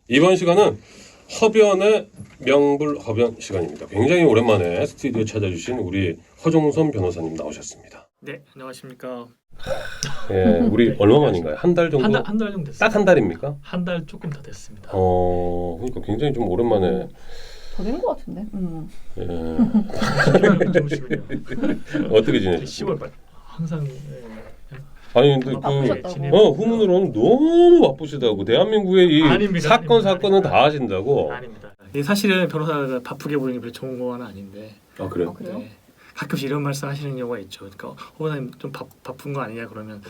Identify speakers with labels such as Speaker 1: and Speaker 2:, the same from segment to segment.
Speaker 1: 이번 시간은 허변의 명불허변 시간입니다. 굉장히 오랜만에 스튜디오에 찾아주신 우리 허종선 변호사님 나오셨습니다.
Speaker 2: 네, 안녕하십니까.
Speaker 1: 예, 우리
Speaker 2: 네,
Speaker 1: 얼마 만인가요? 한 달 정도?
Speaker 2: 한 달 정도 됐습니다.
Speaker 1: 딱 한 달입니까?
Speaker 2: 한 달 조금 더 됐습니다.
Speaker 1: 그러니까 굉장히 좀 오랜만에.
Speaker 3: 더 된 것 같은데.
Speaker 1: 예.
Speaker 2: 좋으시군요.
Speaker 1: 어떻게 지내셨어요?
Speaker 2: 10월 말 항상
Speaker 1: 아니 근데
Speaker 3: 바쁘셨다고.
Speaker 1: 후문으로는 너무 바쁘시다고. 대한민국의 이
Speaker 2: 아닙니다,
Speaker 1: 사건은 다 하신다고.
Speaker 2: 아닙니다. 이게 사실은 변호사가 바쁘게 보이는 게 별로 좋은 건 아닌데.
Speaker 1: 아 그래요?
Speaker 3: 그래요?
Speaker 2: 네, 가끔씩 이런 말씀 하시는 경우가 있죠. 그러니까 변호사님 좀 바쁜 거 아니냐 그러면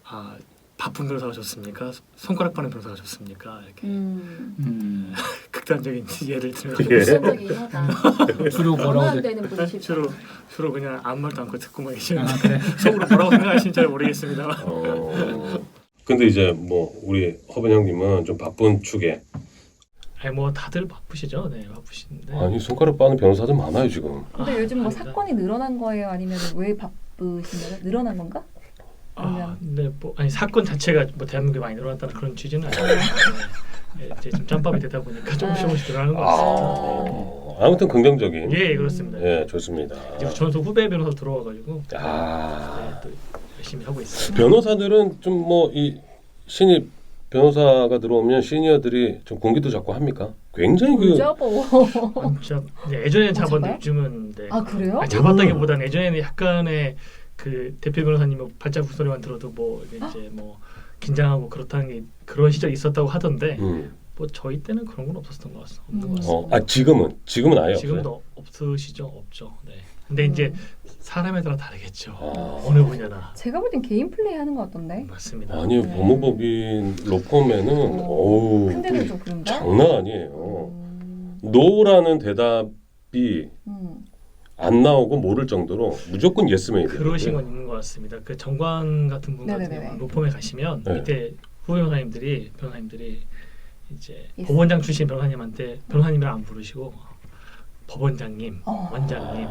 Speaker 2: 아 바쁜 변호사가 좋습니까? 손가락 빠는 변호사가 좋습니까? 이렇게 극단적인 예를 들면
Speaker 1: 예.
Speaker 3: 실적이긴 하다.
Speaker 4: 주로 뭐라고
Speaker 3: 안 되는 분이 싫다.
Speaker 2: 주로 그냥 아무 말도 않고 듣고만 계시는
Speaker 4: 아, 그래?
Speaker 2: 속으로 뭐라고 생각하시는지 잘 모르겠습니다만.
Speaker 1: 근데 이제 뭐 우리 허변 형님은 좀 바쁜 축에.
Speaker 2: 아니 뭐 다들 바쁘시죠. 네, 바쁘신데.
Speaker 1: 아니 손가락 빠는 변호사들 많아요 지금.
Speaker 3: 근데 요즘 뭐
Speaker 2: 아닙니다.
Speaker 3: 사건이 늘어난 거예요? 아니면 왜 바쁘신 거예요? 늘어난 건가?
Speaker 2: 네, 뭐 아니 사건 자체가 뭐 대한민국에 많이 늘어났다는 그런 취지는 아니에요. 네, 이제 좀 짬밥이 되다 보니까 조금씩 늘어나는 것 같습니다.
Speaker 1: 아무튼 긍정적인.
Speaker 2: 예, 그렇습니다.
Speaker 1: 예, 좋습니다.
Speaker 2: 이제 저도 후배 변호사 들어와가지고 네,
Speaker 1: 아,
Speaker 2: 또 열심히 하고 있습니다.
Speaker 1: 변호사들은 좀 뭐 이 신입 변호사가 들어오면 시니어들이 좀 공기도 잡고 합니까? 굉장히 그
Speaker 3: 잡어.
Speaker 2: 진짜 예전에는 잡았는데
Speaker 3: 잡아요?
Speaker 2: 요즘은 네.
Speaker 3: 아 그래요?
Speaker 2: 아니, 잡았다기보다는 예전에는 약간의 그 대표 변호사님 발자국 소리만 들어도 뭐 이제 뭐 긴장하고 그렇다는 게 그런 시절이 있었다고 하던데 뭐 저희 때는 그런 건 없었던 것 같습니다. 없는 것 같습니다.
Speaker 1: 지금은 아예 없어요.
Speaker 2: 지금도 없으시죠? 없죠. 네. 근데 이제 사람에 따라 다르겠죠.
Speaker 1: 아.
Speaker 2: 어느 분야나.
Speaker 3: 제가 볼 땐 개인 플레이 하는 것 같던데.
Speaker 2: 맞습니다.
Speaker 1: 아니
Speaker 3: 네.
Speaker 1: 법무법인 로펌에는 어우
Speaker 3: 큰 데는 좀 그런가?
Speaker 1: 장난 아니에요.
Speaker 3: 음,
Speaker 1: 노라는 대답이
Speaker 3: 음.
Speaker 1: 안 나오고 모를 정도로 무조건 예스맨이 돼요.
Speaker 2: 그러신 건 있는 것 같습니다. 그 정관 같은 분 같은
Speaker 3: 네네네.
Speaker 2: 경우는 로펌에 가시면
Speaker 1: 네.
Speaker 2: 이때 후배 변호사님들이 이제
Speaker 3: 예스.
Speaker 2: 법원장 출신 변호사님한테 변호사님이랑 안 부르시고 법원장님,
Speaker 3: 어.
Speaker 2: 원장님,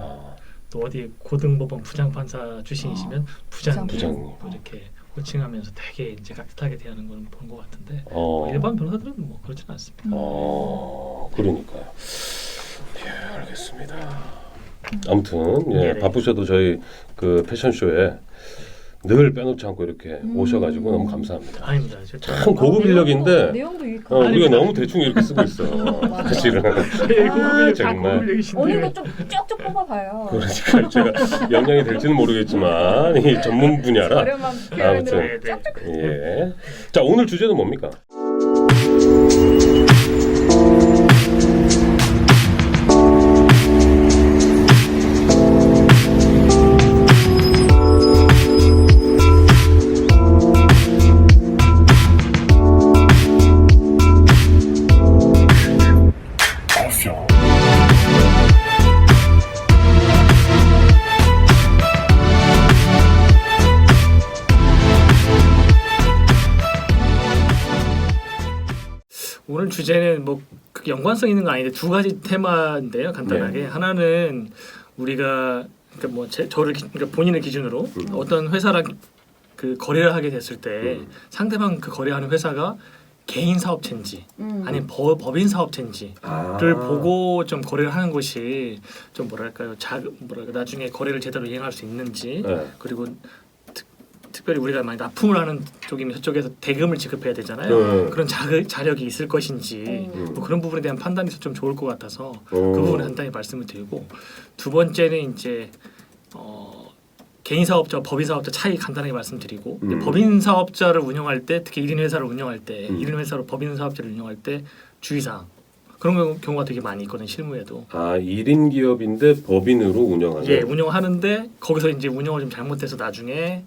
Speaker 2: 또 어디 고등법원 부장판사 출신이시면 부장님,
Speaker 1: 부장님.
Speaker 2: 뭐 이렇게 호칭하면서 되게 이제 깍듯하게 대하는 건 본 것 같은데 뭐 일반 변호사들은 뭐 그렇지는 않습니다.
Speaker 1: 그러니까요. 예, 알겠습니다. 아무튼 예,
Speaker 2: 네네.
Speaker 1: 바쁘셔도 저희 그 패션쇼에 늘 빼놓지 않고 이렇게 오셔가지고 너무 감사합니다.
Speaker 2: 아닙니다.
Speaker 1: 참 고급 인력인데
Speaker 3: 내용도 유익하고.
Speaker 1: 우리가
Speaker 2: 아닙니다.
Speaker 1: 너무 대충 이렇게 쓰고 있어.
Speaker 3: 맞아요.
Speaker 1: 사실은. 정말.
Speaker 3: 오늘도 좀 쭉쭉 뽑아봐요.
Speaker 1: 그러니까 제가 역량이 될지는 모르겠지만 이 전문 분야라.
Speaker 3: 저렴한 표현으로
Speaker 1: 아무튼.
Speaker 2: 네, 네.
Speaker 3: 쭉쭉.
Speaker 1: 예. 자 오늘 주제는 뭡니까?
Speaker 2: 오늘 주제는 뭐 연관성 있는 건 아닌데 두 가지 테마인데요. 간단하게
Speaker 1: 네.
Speaker 2: 하나는 우리가 그러니까 뭐 저를 그러니까 본인을 기준으로 어떤 회사랑 그 거래를 하게 됐을 때 상대방 그 거래하는 회사가 개인 사업체인지 아니면 법인 사업체인지를 보고 좀 거래를 하는 것이 좀 뭐랄까요, 나중에 거래를 제대로 이행할 수 있는지
Speaker 1: 네.
Speaker 2: 그리고 특별히 우리가 많이 납품을 하는 쪽이면 저쪽에서 대금을 지급해야 되잖아요. 그런 자력이 있을 것인지 뭐 그런 부분에 대한 판단이 좀 좋을 것 같아서 그 부분을 간단히 말씀을 드리고 두 번째는 이제 개인 사업자, 법인 사업자 차이 간단하게 말씀드리고 법인 사업자를 운영할 때 특히 1인 회사를 운영할 때 1인 회사로 법인 사업자를 운영할 때 주의사항 그런 경우가 되게 많이 있거든요. 실무에도.
Speaker 1: 1인 기업인데 법인으로 운영하는.
Speaker 2: 예, 운영하는데 거기서 이제 운영을 좀 잘못해서 나중에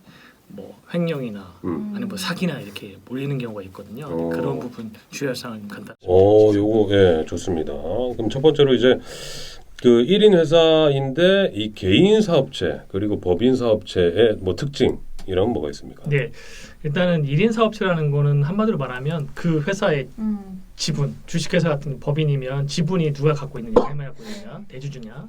Speaker 2: 뭐 횡령이나 아니면 뭐 사기나 이렇게 몰리는 경우가 있거든요. 그런 부분 주의할 사항을 간단히.
Speaker 1: 요거 예, 좋습니다. 그럼 첫 번째로 이제 그 1인 회사인데 이 개인 사업체 그리고 법인 사업체의 뭐 특징 이런 뭐가 있습니까?
Speaker 2: 네, 일단은 1인 사업체라는 거는 한마디로 말하면 그 회사의 지분, 주식회사 같은 법인이면 지분이 누가 갖고 있느냐, 얼마 갖고 있느냐, 대주주냐.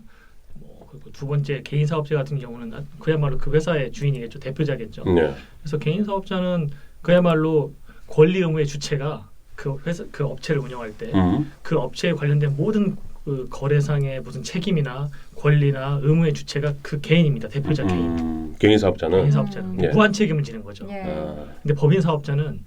Speaker 2: 그리고 두 번째 개인 사업자 같은 경우는 그야말로 그 회사의 주인이겠죠, 대표자겠죠.
Speaker 1: 네.
Speaker 2: 그래서 개인 사업자는 그야말로 권리 의무의 주체가 그 회사 그 업체를 운영할 때
Speaker 1: 음.
Speaker 2: 그 업체에 관련된 모든 그 거래상의 무슨 책임이나 권리나 의무의 주체가 그 개인입니다. 대표자 개인.
Speaker 1: 개인 사업자는
Speaker 2: 개인 사업자는
Speaker 1: 예.
Speaker 2: 무한 책임을 지는 거죠.
Speaker 3: 예.
Speaker 1: 아,
Speaker 2: 근데 법인 사업자는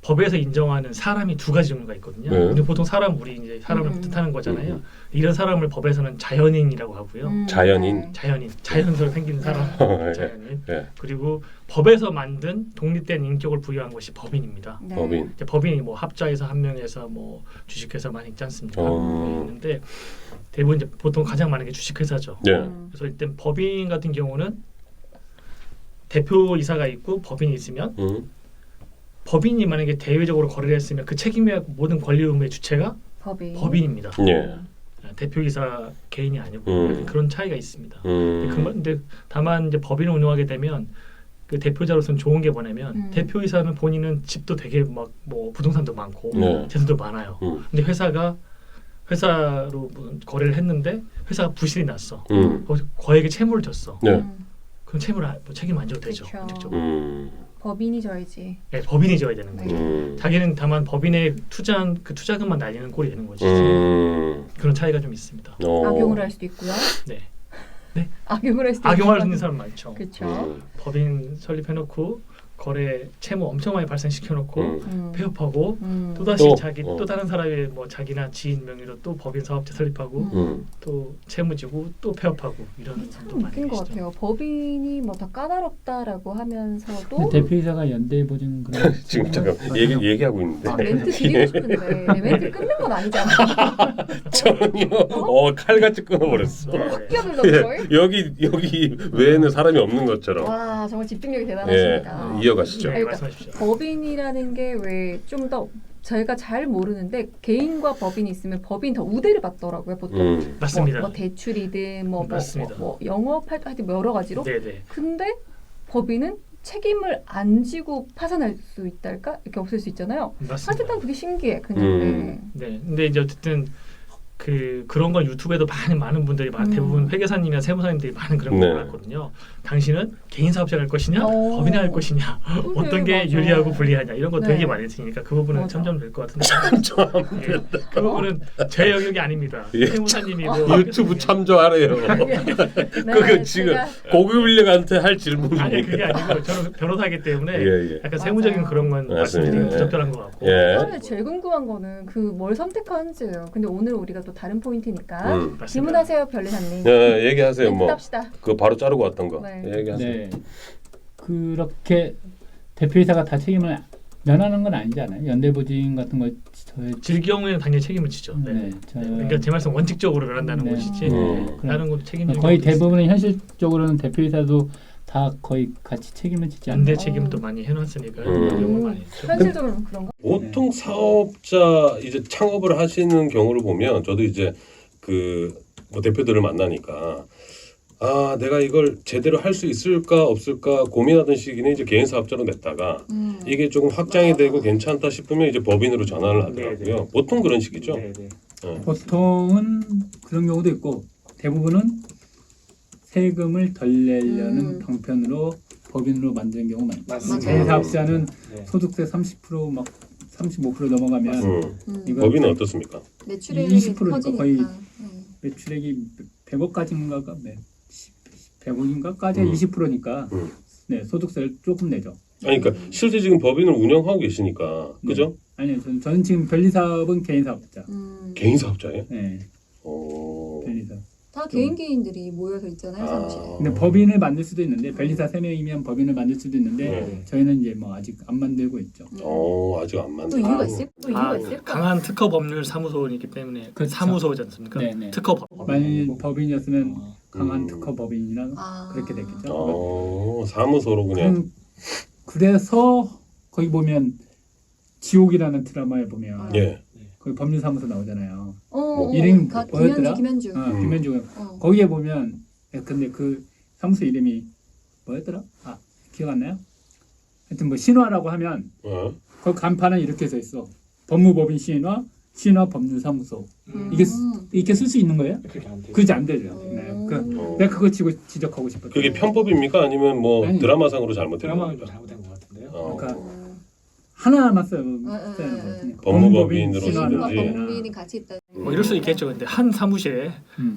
Speaker 2: 법에서 인정하는 사람이 두 가지 종류가 있거든요.
Speaker 1: 네.
Speaker 2: 우리 보통 우리 이제 사람을 뜻하는 거잖아요. 이런 사람을 법에서는 자연인이라고 하고요.
Speaker 1: 자연인.
Speaker 3: 네.
Speaker 2: 자연스럽게 생긴 사람,
Speaker 1: 예.
Speaker 2: 자연인.
Speaker 1: 예.
Speaker 2: 그리고 법에서 만든 독립된 인격을 부여한 것이 법인입니다.
Speaker 3: 네.
Speaker 1: 법인.
Speaker 2: 이제 법인이 뭐 합자에서 한 명에서 뭐 주식회사 많이 있지 않습니까? 있는데 대부분 이제 보통 가장 많은 게 주식회사죠.
Speaker 1: 예.
Speaker 2: 그래서 일단 법인 같은 경우는 대표이사가 있고 법인이 있으면 법인이 만약에 대외적으로 거래를 했으면 그 책임의 모든 권리 의무의 주체가 법인입니다.
Speaker 1: 예.
Speaker 2: 대표이사 개인이 아니고 그런 차이가 있습니다. 근데 다만 이제 법인을 운영하게 되면 그 대표자로서는 좋은 게 뭐냐면 대표이사는 본인은 집도 되게 막 뭐 부동산도 많고
Speaker 1: 네.
Speaker 2: 재산도 많아요. 근데 회사로 거래를 했는데 회사가 부실이 났어. 거기서 거액의 채무를 졌어.
Speaker 1: 네.
Speaker 2: 그럼 책임 안 져도 되죠.
Speaker 3: 그쵸.
Speaker 2: 원칙적으로.
Speaker 3: 법인이 져야지.
Speaker 2: 네, 법인이 져야 되는 거예요. 자기는 다만 법인에 투자한 그 투자금만 날리는 꼴이 되는 거지. 그런 차이가 좀 있습니다.
Speaker 3: 악용을 할 수도 있고요.
Speaker 2: 네.
Speaker 3: 악용을 할 수도
Speaker 2: 악용할 수 있는 사람 많죠.
Speaker 3: 그렇죠.
Speaker 2: 법인 설립해놓고 거래 채무 엄청 많이 발생시켜놓고 폐업하고 또다시 또 다른 사람의 뭐 자기나 지인 명의로 또 법인 사업체 설립하고 또 채무지고 또 폐업하고 이런
Speaker 3: 참
Speaker 2: 분도 많이
Speaker 3: 웃긴 것
Speaker 2: 계시죠.
Speaker 3: 같아요. 법인이 뭐 더 까다롭다라고 하면서도
Speaker 4: 대표이사가 연대보증 그런
Speaker 1: 지금 잠깐 얘기하고 있는데
Speaker 3: 멘트 드리고 싶은데 멘트 끊는 건 아니잖아.
Speaker 1: 저는요 칼같이 끊어버렸어.
Speaker 2: 네.
Speaker 3: 끼어들던 걸.
Speaker 1: 여기 외에는 사람이 없는 것처럼.
Speaker 3: 와 정말 집중력이
Speaker 1: 예,
Speaker 3: 대단하십니다.
Speaker 1: 이어가시죠.
Speaker 2: 네,
Speaker 3: 그러니까
Speaker 2: 말씀하십시오.
Speaker 3: 법인이라는 게 왜 좀 더 저희가 잘 모르는데 개인과 법인이 있으면 법인 더 우대를 받더라고요 보통.
Speaker 2: 맞습니다.
Speaker 3: 뭐 대출이든
Speaker 2: 맞습니다.
Speaker 3: 뭐 영업할 때 하여튼 여러 가지로.
Speaker 2: 네네.
Speaker 3: 근데 법인은 책임을 안 지고 파산할 수 있달까 이렇게 없을 수 있잖아요.
Speaker 2: 맞습니다.
Speaker 3: 하여튼 그게 신기해. 그냥
Speaker 2: 네. 근데 이제 어쨌든 그런 걸 유튜브에도 많은 분들이 대부분 회계사님이나 세무사님들이 많은 그런 걸 봤거든요. 당신은 개인 사업자를 할 것이냐, 법인을 할 것이냐, 어떤 게
Speaker 3: 맞아.
Speaker 2: 유리하고 불리하냐 이런 거
Speaker 3: 네.
Speaker 2: 되게 많이 드니까 그 부분은
Speaker 3: 맞아.
Speaker 2: 참조하면 될 것 같은데. 그 부분은 제 영역이 아닙니다.
Speaker 1: 예.
Speaker 2: 세무사님이 뭐
Speaker 1: 유튜브 참조하래요. 그거 지금 고급 인력한테 할 질문이.
Speaker 2: 아니 그게 아니고 저는 변호사이기 때문에
Speaker 1: 예.
Speaker 2: 약간
Speaker 3: 맞아요.
Speaker 2: 세무적인 그런 건
Speaker 1: 맞습니다.
Speaker 2: 말씀드리기
Speaker 1: 예.
Speaker 2: 부적절한 것 같고.
Speaker 1: 예.
Speaker 3: 처음에 제일 궁금한 거는 그 뭘 선택하는지예요. 근데 오늘 우리가 또 다른 포인트니까
Speaker 2: 맞습니다.
Speaker 3: 질문하세요, 별리사님.
Speaker 1: 네, 얘기하세요. 뭐
Speaker 3: 합시다.
Speaker 1: 그 바로 자르고 왔던 거.
Speaker 3: 네.
Speaker 1: 얘기하세요.
Speaker 4: 네. 그렇게 대표이사가 다 책임을 면하는 건 아니지 않아요? 연대보증 같은 거
Speaker 2: 질 경우에는 당연히 책임을 지죠. 네. 그러니까 제 말씀 원칙적으로 면한다는
Speaker 4: 네.
Speaker 2: 것이지
Speaker 1: 네.
Speaker 2: 다른 것도 책임지는
Speaker 4: 거의
Speaker 2: 경우도
Speaker 4: 대부분은 현실적으로는 대표이사도 다 거의 같이 책임을 지지 않나요?
Speaker 2: 연대 책임도 많이 해놨으니까 그런 경우 많이 있죠.
Speaker 3: 현실적으로는 그런가?
Speaker 1: 보통 사업자 이제 창업을 하시는 경우를 보면 저도 이제 뭐 대표들을 만나니까 내가 이걸 제대로 할 수 있을까 없을까 고민하던 시기는 이제 개인 사업자로 냈다가 이게 조금 확장이 되고 괜찮다 싶으면 이제 법인으로 전환을 하더라고요.
Speaker 2: 네네.
Speaker 1: 보통 그런 식이죠.
Speaker 2: 네네.
Speaker 4: 보통은 그런 경우도 있고 대부분은 세금을 덜 내려는 방편으로 법인으로 만드는 경우 많아요.
Speaker 2: 맞습니다.
Speaker 4: 개인 사업자는
Speaker 2: 네.
Speaker 4: 소득세 30% 35% 넘어가면 이거
Speaker 1: 법인은 어떻습니까?
Speaker 3: 매출액이
Speaker 4: 20%
Speaker 3: 커지니까.
Speaker 4: 거의 매출액이 100억까지인가 100억인가까지 20%니까 네, 소득세를 조금 내죠.
Speaker 1: 아니 그러니까 실제 지금 법인을 운영하고 계시니까 그죠?
Speaker 4: 아니요, 저는 지금 변리사업은 개인 사업자.
Speaker 1: 개인 사업자예요?
Speaker 4: 네,
Speaker 1: 오.
Speaker 4: 변리사.
Speaker 3: 다 개인들이 모여서 있잖아요, 사무실에.
Speaker 4: 근데 법인을 만들 수도 있는데 변리사 3명이면 법인을 만들 수도 있는데
Speaker 1: 네.
Speaker 4: 저희는 이제 뭐 아직 안 만들고 있죠.
Speaker 1: 아직 안 만든.
Speaker 3: 또 이유가 있을까?
Speaker 2: 강한 특허 법률 사무소이기 때문에
Speaker 4: 그렇죠.
Speaker 2: 사무소지 않습니까?
Speaker 4: 네네.
Speaker 2: 특허 법.
Speaker 4: 만일 법인이었으면 강한 특허 법인이라 그렇게 됐겠죠.
Speaker 1: 사무소로 그냥.
Speaker 4: 그래서 거기 보면 지옥이라는 드라마에 보면
Speaker 1: 예.
Speaker 4: 거기 법률사무소 나오잖아요.
Speaker 3: 이름
Speaker 4: 뭐였더라?
Speaker 3: 김현주.
Speaker 4: 김현주. 거기에 보면 근데 그 사무소 이름이 뭐였더라? 기억 안 나요? 하여튼 뭐 신화라고 하면 그 간판은 이렇게 써 있어. 법무법인 신화 법률사무소. 이게 쓸 수 있는 거예요? 그렇게 안 되죠. 네. 내가 그거 지적하고 싶었어요.
Speaker 1: 그게 편법입니까? 아니면 뭐
Speaker 4: 아니,
Speaker 1: 드라마상으로 잘못된
Speaker 4: 드라마
Speaker 1: 겁니까?
Speaker 2: 잘못된 것 같은데요.
Speaker 4: 그러니까 하나만 써야 하는 거거든요.
Speaker 1: 법무법인으로
Speaker 4: 신원이나
Speaker 1: 쓰든지.
Speaker 4: 법이나.
Speaker 5: 법인이 같이 있다.
Speaker 2: 뭐 이럴 수 있겠죠. 근데 한 사무실에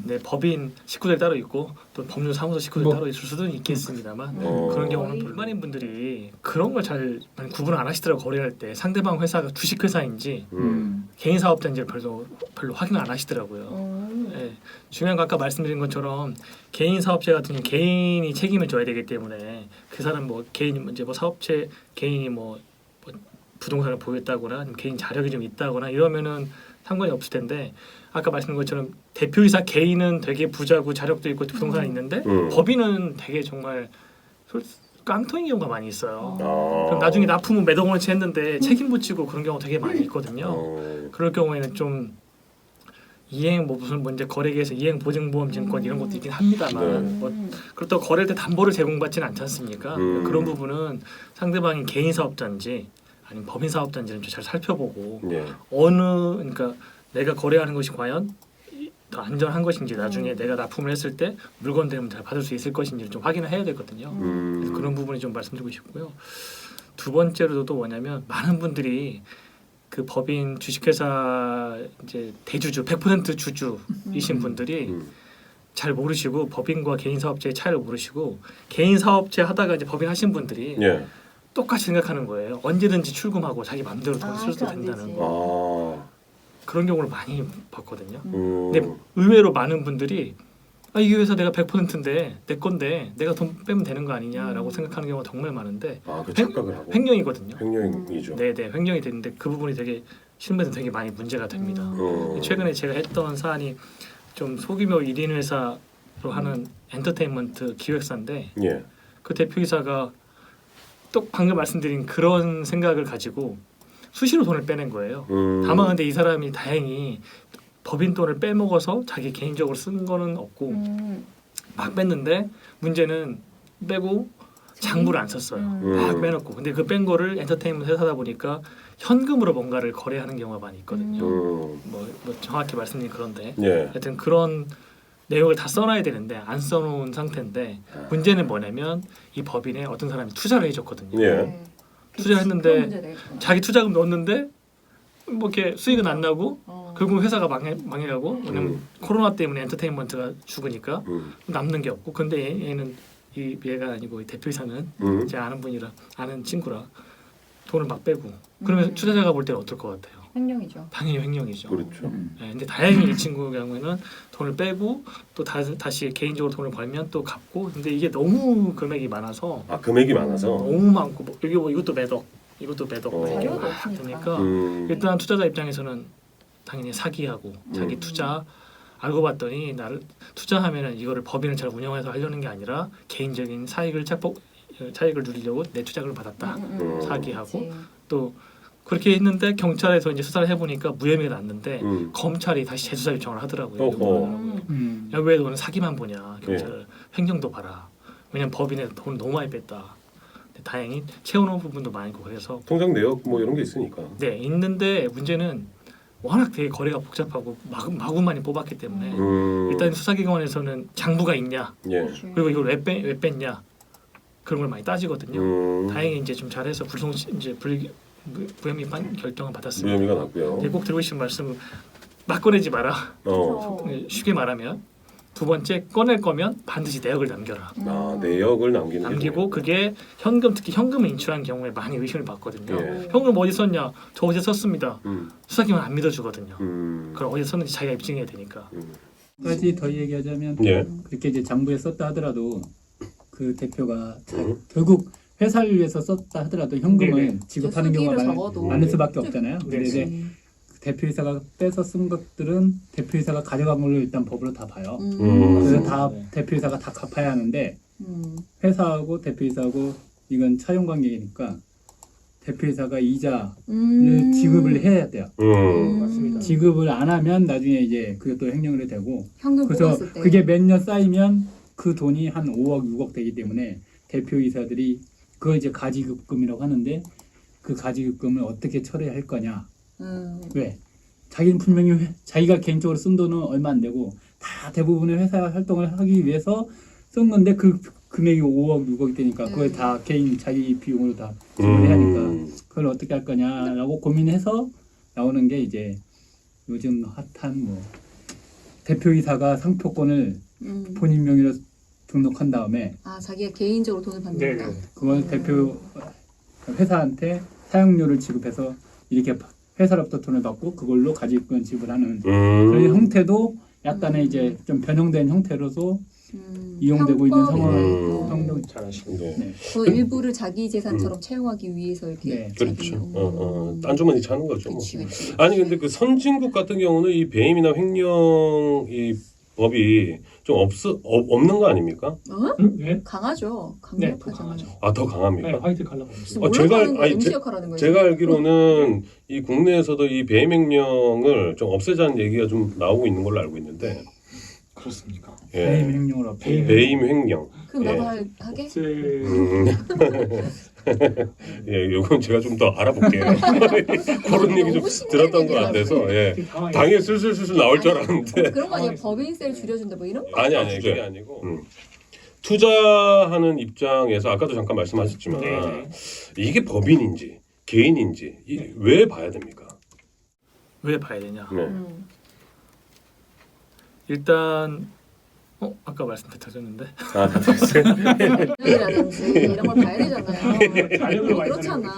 Speaker 2: 네, 법인 식구들 따로 있고 또 법률 사무소 식구들
Speaker 4: 뭐.
Speaker 2: 따로 있을 수도 있겠습니다만
Speaker 1: 어.
Speaker 2: 그런 경우는 또 일반인 분들이 그런 걸 잘 구분 안 하시더라고. 거래할 때 상대방 회사가 주식 회사인지 개인 사업자인지 별로 확인 안 하시더라고요. 예, 중요한 거 아까 말씀드린 것처럼 개인 사업체 같은 경우 개인이 책임을 져야 되기 때문에 그 사람 뭐 개인이 이제 뭐 사업체 개인이 뭐 부동산을 보였다거나 아니면 개인 자력이 좀 있다거나 이러면은 상관이 없을 텐데 아까 말씀드린 것처럼 대표이사 개인은 되게 부자고 자력도 있고 부동산이 있는데 법인은 되게 정말 깡통인 경우가 많이 있어요. 그럼 나중에 납품은 몇 억원치 했는데 책임 못 지고 그런 경우 되게 많이 있거든요. 그럴 경우에는 좀 이행 뭐 무슨 이제 거래계에서 이행 보증보험 증권 이런 것도 있긴 합니다만 뭐 그렇다고 거래할 때 담보를 제공받지는 않지 않습니까? 그런 부분은 상대방이 개인 사업자인지 아니면 법인 사업자인지를 좀 잘 살펴보고
Speaker 1: 예.
Speaker 2: 그러니까 내가 거래하는 것이 과연 더 안전한 것인지 나중에 내가 납품을 했을 때 물건 되면 잘 받을 수 있을 것인지를 좀 확인을 해야 되거든요. 그래서 그런 부분이 좀 말씀드리고 싶고요. 두 번째로도 또 뭐냐면 많은 분들이 그 법인 주식회사 이제 대주주 100% 주주이신 분들이 잘 모르시고 법인과 개인 사업체의 차이를 모르시고 개인 사업체 하다가 이제 법인 하신 분들이
Speaker 1: 예.
Speaker 2: 똑같이 생각하는 거예요. 언제든지 출금하고 자기 마음대로 돈 쓸 수도 된다는 거.
Speaker 1: 아.
Speaker 2: 그런 경우를 많이 봤거든요.
Speaker 1: 음.
Speaker 2: 근데 의외로 많은 분들이 이 회사 내가 100%인데 내 건데 내가 돈 빼면 되는 거 아니냐라고 생각하는 경우가 정말 많은데
Speaker 1: 아, 그 착각을 하고.
Speaker 2: 횡령이거든요.
Speaker 1: 횡령이죠.
Speaker 2: 네네 횡령이 되는데 그 부분이 되게 실무에서 되게 많이 문제가 됩니다. 최근에 제가 했던 사안이 좀 소규모 1인 회사로 하는 엔터테인먼트 기획사인데
Speaker 1: 예.
Speaker 2: 그 대표이사가 또 방금 말씀드린 그런 생각을 가지고 수시로 돈을 빼낸 거예요. 다만 근데 이 사람이 다행히 법인 돈을 빼먹어서 자기 개인적으로 쓴 거는 없고 막 뺐는데 문제는 빼고 장부를 안 썼어요. 막 빼놓고 근데 그 뺀 거를 엔터테인먼트 회사다 보니까 현금으로 뭔가를 거래하는 경우가 많이 있거든요. 뭐 정확히 말씀드린 그런데
Speaker 1: 예.
Speaker 2: 하여튼 그런 내용을 다 써놔야 되는데 안 써놓은 상태인데 문제는 뭐냐면 이 법인에 어떤 사람이 투자를 해줬거든요.
Speaker 1: 예.
Speaker 2: 투자했는데 자기 투자금 넣었는데 뭐 이렇게 수익은 안 나고 결국 회사가 망해가고 왜냐면 코로나 때문에 엔터테인먼트가 죽으니까 남는 게 없고 근데 얘는 얘가 아니고 이 대표이사는 제 아는 분이라 아는 친구라 돈을 막 빼고 그러면 투자자가 볼 때는 어떨 것 같아요?
Speaker 3: 횡령이죠.
Speaker 2: 당연히 횡령이죠.
Speaker 1: 그렇죠.
Speaker 2: 네, 근데 다행히 이 친구 경우에는 돈을 빼고 또 다시 개인적으로 돈을 벌면 또 갚고 근데 이게 너무 금액이 많아서
Speaker 1: 아, 금액이 많아서.
Speaker 2: 너무 많고 뭐 여기 뭐 이것도 매덕 이것도 매덕 뭐 이렇게
Speaker 3: 자료가
Speaker 2: 막
Speaker 3: 없으니까.
Speaker 2: 되니까 일단 투자자 입장에서는 당연히 사기하고 자기 투자 알고 봤더니 나를 투자하면은 이거를 법인을 잘 운영해서 하려는 게 아니라 개인적인 차익을 누리려고 내 투자금을 받았다 사기하고 또 그렇게 했는데 경찰에서 이제 수사를 해보니까 무혐의가 났는데 검찰이 다시 재수사 요청을 하더라고요. 야, 왜 너는 사기만 보냐? 경찰 횡령도 봐라. 왜냐면 법인에 돈 너무 많이 뺐다. 근데 다행히 채워놓은 부분도 많고 그래서
Speaker 1: 통장 내역 뭐 이런 게 있으니까.
Speaker 2: 네 있는데 문제는 워낙 되게 거래가 복잡하고 마구마구 뽑았기 때문에 일단 수사기관에서는 장부가 있냐
Speaker 1: 예.
Speaker 2: 그리고 이걸 왜 뺐냐 그런 걸 많이 따지거든요. 다행히 이제 좀 잘해서 무혐의 결정을 받았습니다.
Speaker 1: 무혐의가 났고요.
Speaker 2: 네, 꼭 드리고 싶은 말씀은 막 꺼내지 마라. 쉽게 말하면 두 번째 꺼낼 거면 반드시 내역을 남겨라.
Speaker 1: 아, 내역을
Speaker 2: 남기고 그게 현금 특히 현금을 인출한 경우에 많이 의심을 받거든요.
Speaker 1: 예.
Speaker 2: 현금 어디 썼냐? 저 어디 썼습니다. 수사기관 안 믿어주거든요. 그럼 어디 썼는지 자기가 입증해야 되니까.
Speaker 4: 까지 더 얘기하자면
Speaker 1: 예.
Speaker 4: 그렇게 이제 장부에 썼다 하더라도 그 대표가 결국 회사를 위해서 썼다 하더라도 현금을
Speaker 2: 네네.
Speaker 4: 지급하는 경우가 많을 수밖에 없잖아요. 근데
Speaker 2: 네네.
Speaker 4: 이제 대표이사가 빼서 쓴 것들은 대표이사가 가져간 걸로 일단 법으로 다 봐요. 그래서 다 대표이사가 다 갚아야 하는데 회사하고 대표이사하고 이건 차용 관계니까 대표이사가 이자를 지급을 해야 돼요.
Speaker 2: 맞습니다.
Speaker 4: 지급을 안 하면 나중에 이제 그것도 횡령이 되고
Speaker 3: 현금
Speaker 4: 그래서
Speaker 3: 뽑았을 때.
Speaker 4: 그게 몇 년 쌓이면 그 돈이 한 5억, 6억 되기 때문에 대표이사들이 그걸 이제 가지급금이라고 하는데 그 가지급금을 어떻게 처리할 거냐. 왜? 자기는 분명히 자기가 개인적으로 쓴 돈은 얼마 안 되고 다 대부분의 회사 활동을 하기 위해서 쓴 건데 그 금액이 5억, 6억이 되니까 그걸 다 개인 자기 비용으로 다 지불해야 하니까 그걸 어떻게 할 거냐라고 고민해서 나오는 게 이제 요즘 핫한 뭐 대표이사가 상표권을 본인 명의로 등록한 다음에
Speaker 3: 자기가 개인적으로 돈을 받는다.
Speaker 4: 그걸 대표 회사한테 사용료를 지급해서 이렇게 회사로부터 돈을 받고 그걸로 가지권 지불하는 그런 형태도 약간의 이제 좀 변형된 형태로서 이용되고 있는 상황.
Speaker 1: 잘하시네.
Speaker 4: 네.
Speaker 3: 그 일부를 자기 재산처럼 채용하기 위해서 이렇게
Speaker 1: 그렇죠. 딴 주머니 차는 거죠.
Speaker 3: 그치.
Speaker 1: 아니 근데 그 선진국 같은 경우는 이 배임이나 횡령 이 법이 좀 없는 거 아닙니까?
Speaker 4: 네?
Speaker 3: 강하죠.
Speaker 4: 네,
Speaker 3: 강력하잖아요.
Speaker 1: 더 강합니까?
Speaker 4: 네, 화이트 칼라가 있어요.
Speaker 1: 제가 알기로는 이 국내에서도 이 배임 횡령을 좀 없애자는 얘기가 좀 나오고 있는 걸로 알고 있는데.
Speaker 2: 그렇습니까?
Speaker 1: 예.
Speaker 4: 배임 횡령을 없애요.
Speaker 1: 배임 횡령.
Speaker 3: 그럼
Speaker 1: 예.
Speaker 3: 나도 하게?
Speaker 1: 예, 요건 제가 좀 더 알아볼게요. 그런 얘기 좀 들었던 것 같아서 예. 당에 술술술 나올 줄 알았는데.
Speaker 3: 그런 거 아니야? 법인세를 줄여준다 뭐 이런 거?
Speaker 1: 아니 그게 아니고 투자하는 입장에서 아까도 잠깐 말씀하셨지만 이게 법인인지 개인인지 왜 봐야 됩니까?
Speaker 2: 왜 봐야 되냐?
Speaker 1: 네.
Speaker 2: 일단 아까 말씀드렸는데
Speaker 1: 다 됐어요.
Speaker 3: 라든지 이런 걸 봐야 되잖아요. 그렇잖아.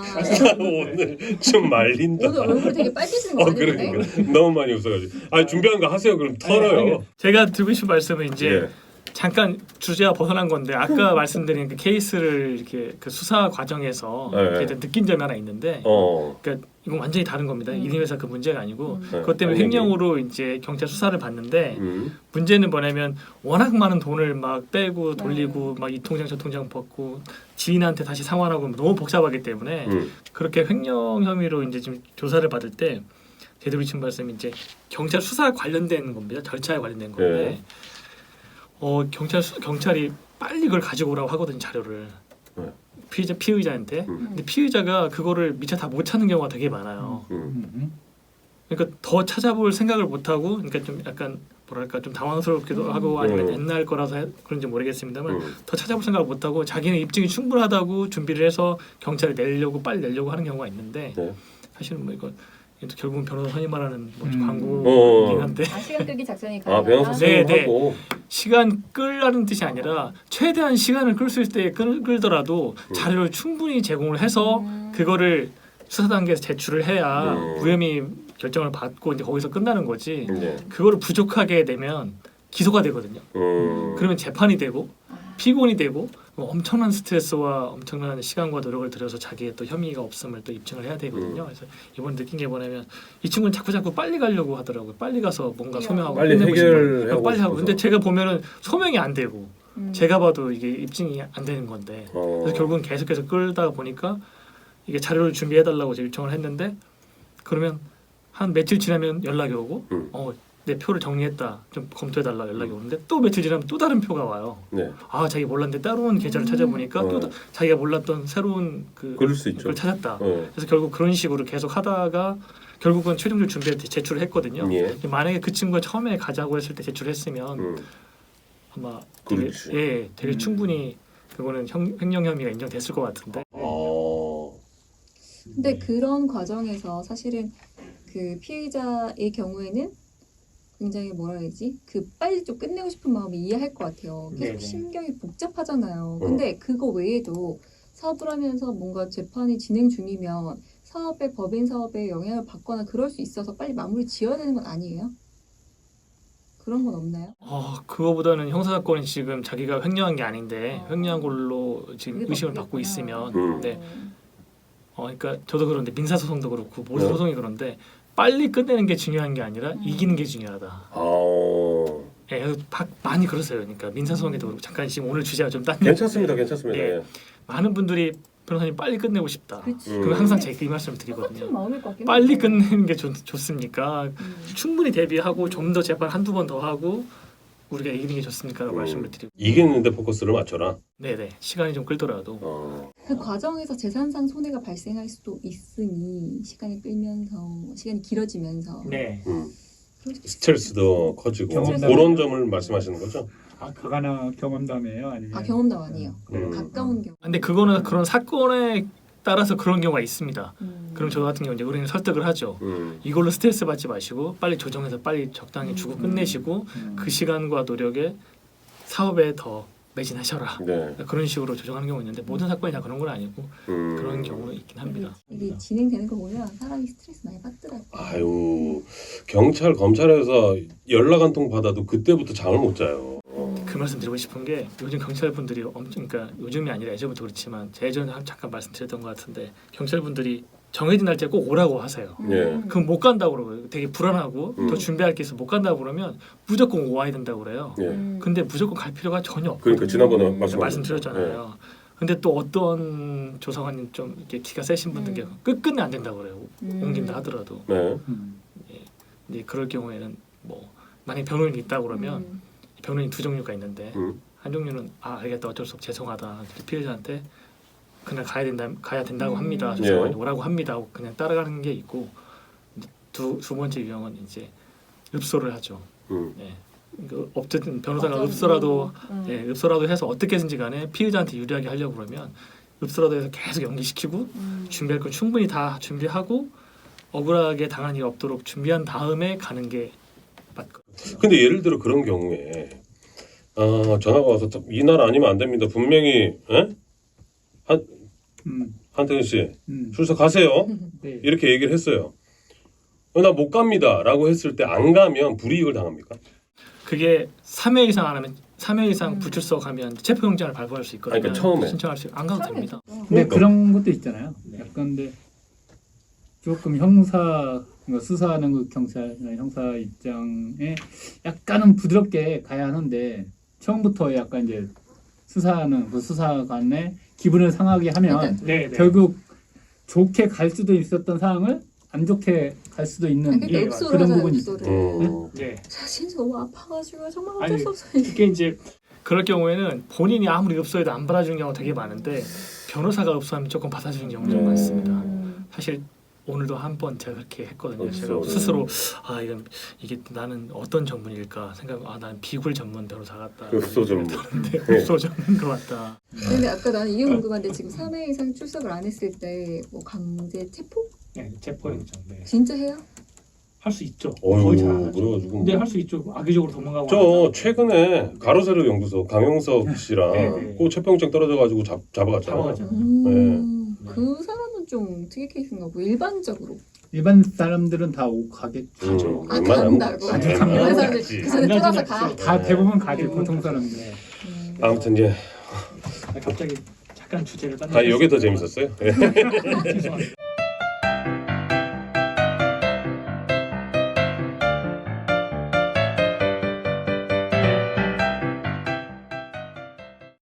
Speaker 1: 오늘 좀 말린다.
Speaker 3: 오늘 얼굴 되게 빨개지는 거 아니에요?
Speaker 1: 그러니까 너무 많이 웃어가지고. 준비한 거 하세요. 그럼 털어요.
Speaker 2: 제가 드리고 싶은 말씀은 이제
Speaker 1: 예.
Speaker 2: 잠깐 주제와 벗어난 건데 아까 말씀드린 그 케이스를 이렇게 그 수사 과정에서 이렇게 느낀 점이 하나 있는데, 그러니까 이건 완전히 다른 겁니다. 이님 회사 그 문제가 아니고 그것 때문에 횡령으로 이제 경찰 수사를 받는데 문제는 뭐냐면 워낙 많은 돈을 막 빼고 돌리고 막 이 통장 저 통장 벗고 지인한테 다시 상환하고 너무 복잡하기 때문에 그렇게 횡령 혐의로 이제 지금 조사를 받을 때 제대로 친 말씀이 이제 경찰 수사 관련된 겁니다. 절차에 관련된 건데. 경찰이 빨리 그걸 가지고 오라고 하거든요, 자료를. 피의자한테. 근데 피의자가 그거를 미처 다 못 찾는 경우가 되게 많아요. 그러니까 더 찾아볼 생각을 못 하고, 그러니까 좀 약간 뭐랄까 좀 당황스럽기도 하고 아니면 옛날 거라서 그런지 모르겠습니다만 더 찾아볼 생각을 못 하고 자기는 입증이 충분하다고 준비를 해서 경찰에 빨리 내려고 하는 경우가 있는데 사실은 뭐 이거 결국은 변호사 흔히 말하는 뭐 광고이긴 한데
Speaker 3: 시간 끌기 작전이
Speaker 1: 변호사 하고
Speaker 2: 시간 끌라는 뜻이 아니라 최대한 시간을 끌 수 있을 때 끌더라도 자료를 충분히 제공을 해서 그거를 수사 단계에서 제출을 해야 무혐의 결정을 받고 이제 거기서 끝나는 거지. 그거를 부족하게 되면 기소가 되거든요. 그러면 재판이 되고 피고인이 되고 엄청난 스트레스와 엄청난 시간과 노력을 들여서 자기의 또 혐의가 없음을 또 입증을 해야 되거든요. 그래서 이번 느낀 게 뭐냐면 이 친구는 자꾸 빨리 가려고 하더라고요. 빨리 가서 뭔가 소명하고
Speaker 1: 빨리 해결하고
Speaker 2: 빨리 하고. 근데 제가 보면은 소명이 안 되고 제가 봐도 이게 입증이 안 되는 건데 그래서 결국은 계속해서 끌다가 보니까 이게 자료를 준비해달라고 제가 요청을 했는데 그러면 한 며칠 지나면 연락이 오고 내 표를 정리했다. 좀 검토해달라 연락이 오는데 또 며칠 지나면 또 다른 표가 와요. 자기 몰랐는데 따로운 계좌를 찾아보니까 또 자기가 몰랐던 새로운
Speaker 1: 그럴 수 있죠.
Speaker 2: 걸 찾았다. 그래서 결국 그런 식으로 계속 하다가 결국은 최종적으로 준비할 때 제출을 했거든요. 만약에 그 친구가 처음에 가자고 했을 때 제출했으면 아마 되게 충분히 그거는 횡령 혐의가 인정됐을 것 같은데.
Speaker 3: 근데 그런 과정에서 사실은 그 피의자의 경우에는 굉장히 뭐라 해야지? 그 빨리 좀 끝내고 싶은 마음을 이해할 것 같아요. 계속 심경이 복잡하잖아요. 근데 그거 외에도 사업을 하면서 뭔가 재판이 진행 중이면 법인 사업에 영향을 받거나 그럴 수 있어서 빨리 마무리 지어야 되는 건 아니에요? 그런 건 없나요?
Speaker 2: 그거보다는 형사사건이 지금 자기가 횡령한 게 아닌데 횡령한 걸로 지금 의심을 받고 있으면 그러니까 저도 그런데 민사소송도 그렇고 모든 소송이 그런데 빨리 끝내는 게 중요한 게 아니라 이기는 게 중요하다. 많이 그러세요. 그러니까 민사소송에도 그렇고 잠깐 지금 오늘 주제가 좀 딴.
Speaker 1: 괜찮습니다.
Speaker 2: 많은 분들이 변호사님 빨리 끝내고 싶다. 그럼 항상 제가 이 말씀을 드리거든요. 빨리 끝내는 게 좋습니까? 충분히 대비하고 좀 더 재판 한두 번 더 하고 우리가 이기는 게 좋습니까라고 말씀을 드리고.
Speaker 1: 이기는데 포커스를 맞춰라.
Speaker 2: 네네. 시간이 좀 끌더라도.
Speaker 3: 그 과정에서 재산상 손해가 발생할 수도 있으니 시간이 길어지면서
Speaker 2: 네.
Speaker 1: 스트레스도 커지고 그런 점을 말씀하시는 거죠?
Speaker 4: 가가나 경험담이에요? 아니면
Speaker 3: 경험담 아니에요.
Speaker 1: 음.
Speaker 3: 가까운 경험.
Speaker 2: 근데 그거는 그런 사건에 따라서 그런 경우가 있습니다.
Speaker 3: 음.
Speaker 2: 그럼 저 같은 경우 이제 우리는 설득을 하죠. 이걸로 스트레스 받지 마시고 빨리 조정해서 빨리 적당히 주고 끝내시고 그 시간과 노력에 사업에 더 매진하셔라.
Speaker 1: 네.
Speaker 2: 그런 식으로 조정하는 경우 있는데 모든 사건이 다 그런 건 아니고 그런 경우는 있긴 합니다.
Speaker 3: 이게 진행되는 거 보면 사람이 스트레스 많이 받더라고요.
Speaker 1: 아유, 경찰 검찰에서 연락 한 통 받아도 그때부터 잠을 못 자요.
Speaker 2: 그 말씀 드리고 싶은 게 요즘 경찰분들이 엄청 그러니까 요즘이 아니라 예전부터 그렇지만 예전에 잠깐 말씀드렸던 것 같은데 경찰분들이 정해진 날짜에 꼭 오라고 하세요.
Speaker 1: 예.
Speaker 2: 그럼 못 간다고 그러고 되게 불안하고
Speaker 1: 음.
Speaker 2: 더 준비할 게 있어 못 간다고 그러면 무조건 와야 된다고 그래요.
Speaker 1: 예.
Speaker 2: 근데 무조건 갈 필요가 전혀 없거든요.
Speaker 1: 그러니까 지난번에
Speaker 2: 말씀드렸잖아요. 근데 또 어떤 조사관님 좀 이렇게 기가 세신 분들 끝끝내 안 된다고 그래요. 옮긴다 하더라도.
Speaker 1: 네.
Speaker 2: 이제 그럴 경우에는 뭐 만약 변호인이 있다고 그러면 변호인 두 종류가 있는데 한 종류는 알겠다 어쩔 수 없 죄송하다 피해자한테 그날 가야 된다고 합니다. 조사관이 오라고 합니다 하고 그냥 따라가는 게 있고 두 번째 유형은 이제 읍소를 하죠. 예. 어쨌든 변호사가 읍소라도 읍소라도 해서 어떻게든지 간에 피해자한테 유리하게 하려고 그러면 읍소라도 해서 계속 연기시키고 준비할 건 충분히 다 준비하고 억울하게 당한 일이 없도록 준비한 다음에 가는 게 맞거든요.
Speaker 1: 근데 예를 들어 그런 경우에 전화가 와서 이날 아니면 안 됩니다. 분명히 한태근 씨 출석 가세요.
Speaker 4: 네.
Speaker 1: 이렇게 얘기를 했어요. 나 못 갑니다라고 했을 때 안 가면 불이익을 당합니까?
Speaker 2: 그게 3회 이상 안 하면 3회 이상 불출석하면 체포영장을 발부할 수 있거든요.
Speaker 1: 그러니까 처음에
Speaker 2: 신청할 수 안 가도 됩니다.
Speaker 4: 근데 그런 것도 있잖아요. 약간 근데 조금 그러니까 수사하는 그 경찰이나 형사 입장에 약간은 부드럽게 가야 하는데 처음부터 약간 이제 수사하는 그 수사관의 기분을 상하게 하면 결국 좋게 갈 수도 있었던 상황을 안 좋게 갈 수도 있는 그런 부분이 있어요.
Speaker 3: 자신이 너무 아파가지고 정말 어쩔 수 없어요.
Speaker 2: 이게 이제 그럴 경우에는 본인이 아무리 읍소해도 안 받아주는 경우가 되게 많은데 변호사가 읍소하면 조금 받아주는 경우가 좀 많습니다. 사실 오늘도 한 번 제가 그렇게 했거든요. 제가 스스로 이게 나는 어떤 전문일까 나는 비굴 전문 변호사 같다.
Speaker 1: 읍소 전문.
Speaker 2: 읍소 전문가 같다.
Speaker 3: 근데 아까 나는 이게 궁금한데 지금 3회 이상 출석을 안 했을 때 뭐 강제 체포?
Speaker 5: 네, 체포영장. 네.
Speaker 3: 진짜 해요?
Speaker 5: 할 수 있죠.
Speaker 1: 어휴,
Speaker 5: 거의 잘 안 하죠.
Speaker 1: 그래가지고
Speaker 5: 근데 할 수 있죠. 악의적으로 도망가고.
Speaker 1: 저 최근에 가로세로 연구소 강용석 씨랑 꼭 체포영장 떨어져가지고 잡아갔잖아요.
Speaker 3: 그 사람은 좀 특이 케이스인가 뭐 일반적으로
Speaker 4: 일반 사람들은 다 가겠죠.
Speaker 3: 간다고. 일반 사람들 그 전에 쫄아서 가.
Speaker 4: 다 대부분 가죠. 보통 사람들.
Speaker 1: 아무튼 이제
Speaker 5: 갑자기 잠깐 주제를
Speaker 1: 이게 더 재밌었어요.
Speaker 5: 죄송합니다.